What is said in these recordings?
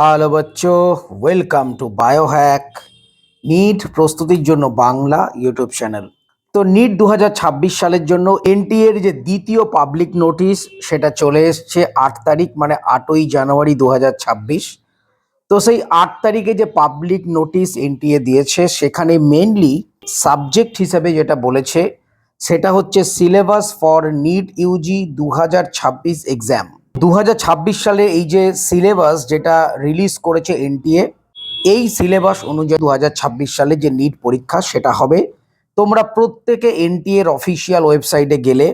Hello বাচ্চো, welcome to Biohack NEET প্রস্তুতির জন্য বাংলা ইউটিউব চ্যানেল। তো নিট 2026 সালের জন্য এনটিএ এর যে দ্বিতীয় পাবলিক নোটিশ সেটা চলে এসছে 8 তারিখ, মানে 8ই জানুয়ারি 2026। তো সেই 8 তারিখে যে পাবলিক নোটিশ এনটিএ দিয়েছে সেখানে মেনলি সাবজেক্ট হিসেবে যেটা বলেছে সেটা হচ্ছে syllabus for NEET UG 2026 exam. 2026 সালে এই যে সিলেবাস যেটা রিলিজ করেছে এনটিএ, এই সিলেবাস অনুযায়ী 2026 সালে যে নিট পরীক্ষা সেটা হবে। তোমরা প্রত্যেকে এনটিএর অফিসিয়াল ওয়েবসাইটে গেলে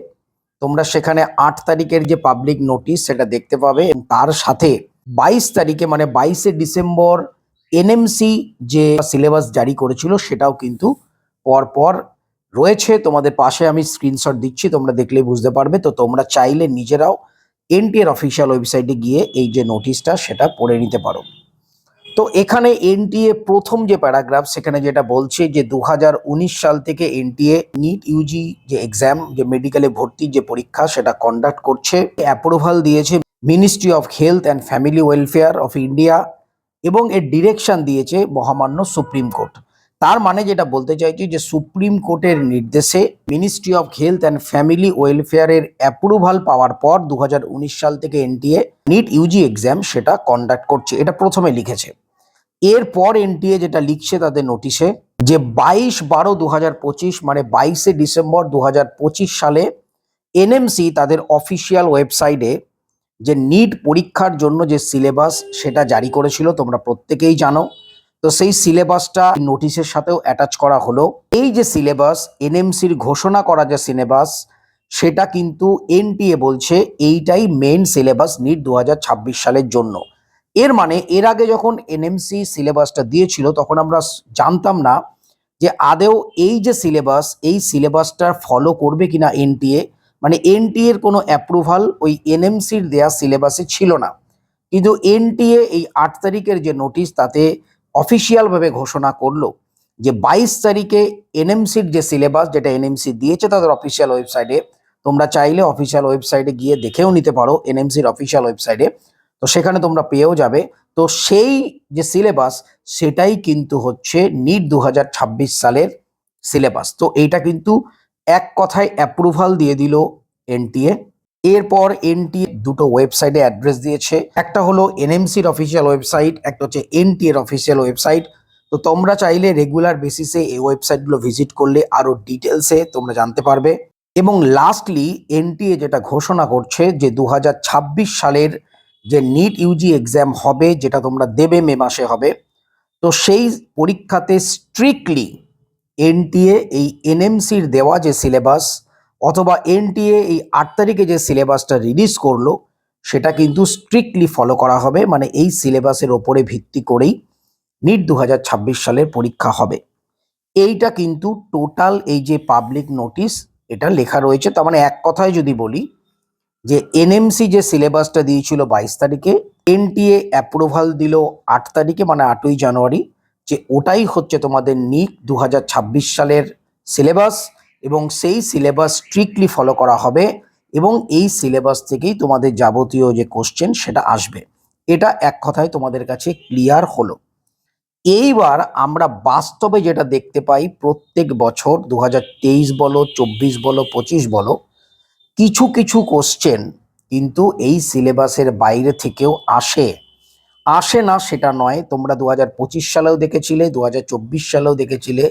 তোমরা সেখানে 8 তারিখের যে পাবলিক নোটিশ সেটা দেখতে পাবে। তার সাথে 22 তারিখে মানে 22শে ডিসেম্বর এনএমসি যে সিলেবাস জারি করেছিল সেটাও কিন্তু পরপর রয়েছে। তোমাদের পাশে আমি স্ক্রিনশট দিচ্ছি, তোমরা দেখলেই বুঝতে পারবে। তো তোমরা চাইলে নিজেরাও এনটিএর অফিসিয়াল ওয়েবসাইটে গিয়ে এই যে নোটিশটা সেটা পড়ে নিতে পারো। তো এখানে এনটিএ প্রথম যে প্যারাগ্রাফ সেখানে যেটা বলছে যে 2019 সাল থেকে এনটিএ নিট ইউজি যে এক্সাম, যে মেডিকেলে ভর্তির যে পরীক্ষা সেটা কন্ডাক্ট করছে। অ্যাপ্রুভাল দিয়েছে ministry of health and family welfare of India এবং এর ডিরেকশন দিয়েছে মহামান্য সুপ্রিম কোর্ট। তার মানে যেটা বলতে চাইছি যে সুপ্রিম কোর্টের নির্দেশে ministry of health and family ওয়েলফেয়ারের অ্যাপ্রুভাল পাওয়ার পর 2019 সাল থেকে এনটিএ নিট ইউজি এক্সাম সেটা কন্ডাক্ট করছে, এটা প্রথমে লিখেছে। এরপর এনটিএ যেটা লিখছে তাদের নোটিশে যে 22/12/2025 মানে 22শে ডিসেম্বর 2025 সালে এনএমসি তাদের অফিসিয়াল ওয়েবসাইটে যে নিট পরীক্ষার জন্য যে সিলেবাস সেটা জারি করেছিল, তোমরা প্রত্যেকেই জানো। তো সেই সিলেবাসটা নোটিশের সাথেও অ্যাটাচ করা হলো। এই যে সিলেবাস এনএমসির ঘোষণা করা যে সিলেবাস সেটা কিন্তু এনটিএ বলছে এইটাই মেন সিলেবাস নিট 2026 সালের জন্য। এর মানে এর আগে যখন এনএমসি সিলেবাসটা দিয়েছিল তখন আমরা জানতাম না যে আদেও এই যে সিলেবাস এই সিলেবাসটা ফলো করবে কিনা এনটিএ। মানে এনটিএ এর কোনো অ্যাপ্রুভাল ওই এনএমসির দেয়া সিলেবাসে ছিল না, কিন্তু এনটিএ এই 8 তারিখের যে নোটিশ তাতে অফিসিয়ালভাবে ঘোষণা করলো যে 22 তারিখে এনএমসির যে সিলেবাস যেটা এনএমসি দিয়েছে তাদের অফিসিয়াল ওয়েবসাইটে, তোমরা চাইলে অফিসিয়াল ওয়েবসাইটে গিয়ে দেখেও নিতে পারো এনএমসির অফিসিয়াল ওয়েবসাইটে, তো সেখানে তোমরা পেয়েও যাবে। তো সেই যে সিলেবাস সেটাই কিন্তু হচ্ছে নিট 2026 সালের সিলেবাস। তো এইটা কিন্তু এক কথায় অ্যাপ্রুভাল দিয়ে দিল এনটিএ। এরপর এনটিএ দুটো ওয়েবসাইটে অ্যাড্রেস দিয়েছে, একটা হলো এনএমসির অফিসিয়াল ওয়েবসাইট, একটা হচ্ছে এনটিএ এর অফিসিয়াল ওয়েবসাইট। তো তোমরা চাইলে রেগুলার বেসিসে এই ওয়েবসাইটগুলো ভিজিট করলে আরো ডিটেলসে তোমরা জানতে পারবে। এবং লাস্টলি এনটিএ যেটা ঘোষণা করছে যে 2026 সালের যে নিট ইউজি এক্সাম হবে যেটা তোমরা দেবে মে মাসে হবে, তো সেই পরীক্ষাতে স্ট্রিক্টলি এনটিএ এই এনএমসির দেওয়া যে সিলেবাস অথবা এনটিএ এই 8 তারিখে যে সিলেবাসটা রিলিজ করলো সেটা কিন্তু স্ট্রিক্টলি ফলো করা হবে। মানে এই সিলেবাসের ওপরে ভিত্তি করেই নিট 2026 সালের পরীক্ষা হবে। এইটা কিন্তু টোটাল এই যে পাবলিক নোটিশ এটা লেখা রয়েছে। তার মানে এক কথায় যদি বলি যে এনএমসি যে সিলেবাসটা দিয়েছিল 22 তারিখে, এনটিএ অ্যাপ্রুভাল দিল 8 তারিখে মানে 8ই জানুয়ারি, যে ওটাই হচ্ছে তোমাদের নিট 2026 সালের সিলেবাস এবং সেই সিলেবাস স্ট্রিক্টলি ফলো করা হবে এবং এই সিলেবাস থেকেই তোমাদের যাবতীয় যে কোশ্চেন সেটা আসবে। এটা এক কথায় তোমাদের কাছে ক্লিয়ার হলো। এইবার আমরা বাস্তবে যেটা দেখতে পাই প্রত্যেক বছর 2023 বলো, 24 বলো, 25 বলো, কিছু কিছু কোশ্চেন কিন্তু এই সিলেবাসের বাইরে থেকেও আসে। আসে না সেটা নয়, তোমরা 2025 সালেও দেখেছিলে, 2024 সালেও দেখেছিলে,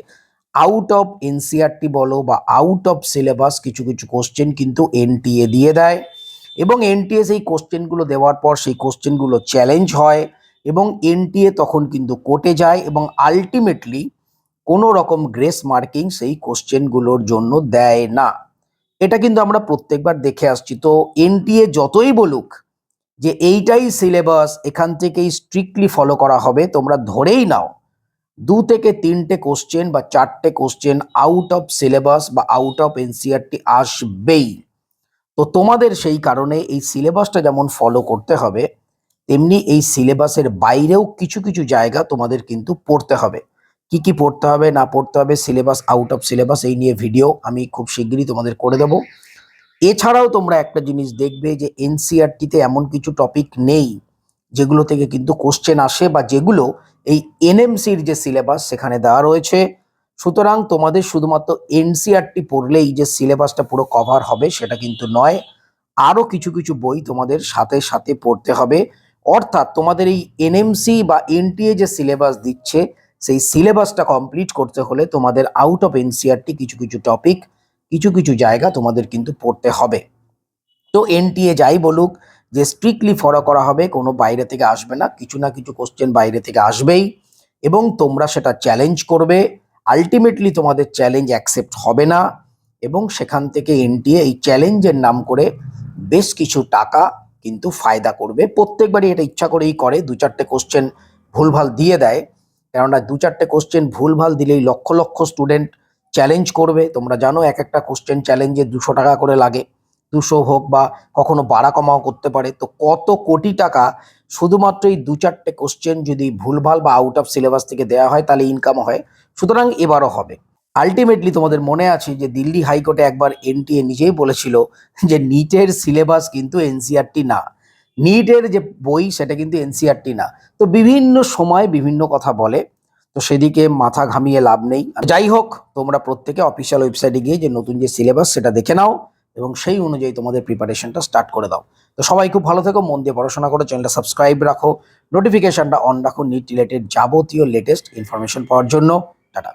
আউট অফ এনসিআরটি বলো বা আউট অফ সিলেবাস কিছু কিছু কোশ্চেন কিন্তু এনটিএ দিয়ে দেয় এবং এনটিএ সেই কোশ্চেনগুলো দেওয়ার পর সেই কোশ্চেনগুলো চ্যালেঞ্জ হয় এবং এনটিএ তখন কিন্তু কোর্টে যায় এবং আলটিমেটলি কোনো রকম গ্রেস মার্কিং সেই কোশ্চেনগুলোর জন্য দেয় না। এটা কিন্তু আমরা প্রত্যেকবার দেখে আসছি। তো এনটিএ যতই বলুক যে এইটাই সিলেবাস, এখান থেকেই স্ট্রিক্টলি ফলো করা হবে, তোমরা ধরেই নাও 2 থেকে 3টে কোশ্চেন বা 4টে কোশ্চেন আউট অফ সিলেবাস বা আউট অফ এনসিআরটি আসবেই। তো তোমাদের সেই কারণে এই সিলেবাসটা যেমন ফলো করতে হবে তেমনি এই সিলেবাসের বাইরেও কিছু কিছু জায়গা তোমাদের কিন্তু পড়তে হবে। কি কি পড়তে হবে না পড়তে হবে, সিলেবাস আউট অফ সিলেবাস এই নিয়ে ভিডিও আমি খুব শিগগিরই তোমাদের করে দেবো। এছাড়াও তোমরা একটা জিনিস দেখবে যে এনসিআরটিতে এমন কিছু টপিক নেই যেগুলো থেকে কিন্তু কোশ্চেন আসে বা যেগুলো এই এনএমসির যে সিলেবাস সেখানে দেওয়া রয়েছে। সুতরাং তোমাদের শুধুমাত্র এনসিইআরটি পড়লেই যে সিলেবাসটা পুরো কভার হবে সেটা কিন্তু নয়, আরও কিছু কিছু বই তোমাদের সাথে সাথে পড়তে হবে। অর্থাৎ তোমাদের এই এনএমসি বা এনটিএ যে সিলেবাস দিচ্ছে সেই সিলেবাসটা কমপ্লিট করতে হলে তোমাদের আউট অফ এনসিইআরটি কিছু কিছু টপিক, কিছু কিছু জায়গা তোমাদের কিন্তু পড়তে হবে। তো এনটিএ যাই বলুক যে স্ট্রিক্টলি ফলো করা হবে, কোনো বাইরে থেকে আসবে না, কিছু না কিছু কোশ্চেন বাইরে থেকে আসবেই এবং তোমরা সেটা চ্যালেঞ্জ করবে। আলটিমেটলি তোমাদের চ্যালেঞ্জ অ্যাকসেপ্ট হবে না এবং সেখান থেকে এনটিএ এই চ্যালেঞ্জের নাম করে বেশ কিছু টাকা কিন্তু ফায়দা করবে। প্রত্যেকবারই এটা ইচ্ছা করেই করে, দু চারটে কোশ্চেন ভুলভাল দিয়ে দেয়, কেননা দু চারটে কোশ্চেন ভুলভাল দিলেই লক্ষ লক্ষ স্টুডেন্ট চ্যালেঞ্জ করবে। তোমরা জানো এক একটা কোশ্চেন চ্যালেঞ্জে 200 টাকা করে লাগে, 200 হোক বা কখনো বাড়া কমাও করতে পারে। তো কত কোটি টাকা শুধুমাত্র এই দু চারটে কোশ্চেন যদি ভুলভাল বা আউট অফ সিলেবাস থেকে দেওয়া হয় তাহলে ইনকাম হয়। সুতরাং এবারও হবে। আলটিমেটলি তোমাদের মনে আছে যে দিল্লি হাইকোর্টে একবার এনটিএ নিজেই বলেছিল যে নিটের সিলেবাস কিন্তু এনসিইআরটি না, নিটের যে বই সেটা কিন্তু এনসিইআরটি না। তো বিভিন্ন সময় বিভিন্ন কথা বলে, তো সেদিকে মাথা ঘামিয়ে লাভ নেই। যাই হোক, তোমরা প্রত্যেকে অফিসিয়াল ওয়েবসাইটে গিয়ে যে নতুন যে সিলেবাস সেটা দেখে নাও এবং সেই অনুযায়ী তোমাদের প্রিপারেশনটা স্টার্ট করে দাও। তো সবাই খুব ভালো থেকো, মন দিয়ে পড়াশোনা করো, চ্যানেলটা সাবস্ক্রাইব রাখো, নোটিফিকেশনটা অন রাখো নিট রিলেটেড যাবতীয় লেটেস্ট ইনফরমেশন পাওয়ার জন্য। টাটা।